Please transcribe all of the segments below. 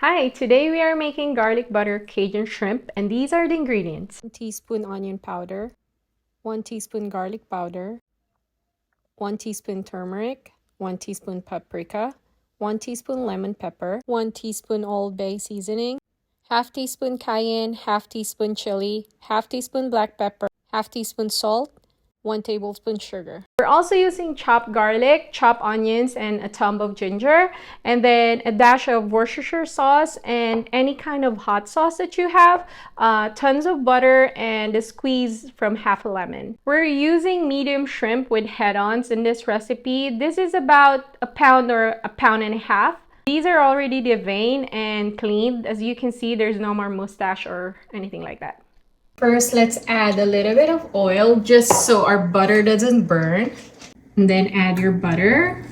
Hi, today we are making garlic butter Cajun shrimp, and these are the ingredients. 1 teaspoon onion powder, 1 teaspoon garlic powder, 1 teaspoon turmeric, 1 teaspoon paprika, 1 teaspoon lemon pepper, 1 teaspoon Old Bay seasoning, half teaspoon cayenne, half teaspoon chili, half teaspoon black pepper, half teaspoon salt, 1 tablespoon sugar. We're also using chopped garlic, chopped onions, and a tub of ginger, and then a dash of Worcestershire sauce and any kind of hot sauce that you have, tons of butter, and a squeeze from half a lemon. We're using medium shrimp with head-ons in this recipe. This is about a pound or a pound and a half. These are already deveined and cleaned. As you can see, there's no more mustache or anything like that. First, let's add a little bit of oil just so our butter doesn't burn. And then add your butter.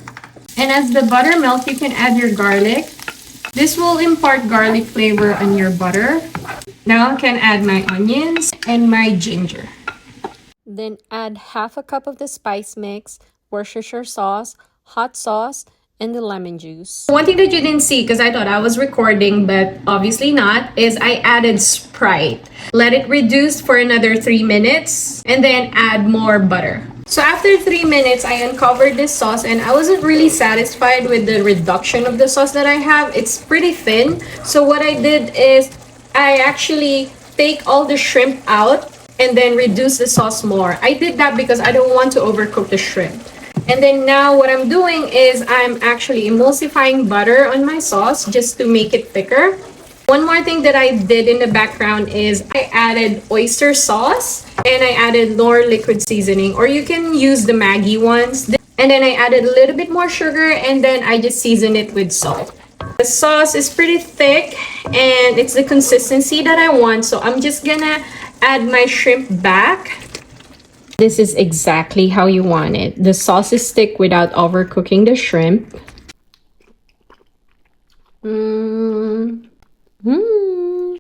And as the butter melts, you can add your garlic. This will impart garlic flavor on your butter. Now I can add my onions and my ginger. Then add half a cup of the spice mix, Worcestershire sauce, hot sauce, and the lemon juice. One thing that you didn't see, because I thought I was recording, but obviously not, is I added Sprite. Let it reduce for another 3 minutes and then add more butter. So after 3 minutes, I uncovered this sauce and I wasn't really satisfied with the reduction of the sauce that I have. It's pretty thin. So what I did is I actually take all the shrimp out and then reduce the sauce more. I did that because I don't want to overcook the shrimp. And then now what I'm doing is I'm actually emulsifying butter on my sauce just to make it thicker. One more thing that I did in the background is I added oyster sauce and I added more liquid seasoning, or you can use the Maggi ones. And then I added a little bit more sugar and then I just season it with salt. The sauce is pretty thick and it's the consistency that I want, so I'm just gonna add my shrimp back. This is exactly how you want it. The sauce is thick without overcooking the shrimp.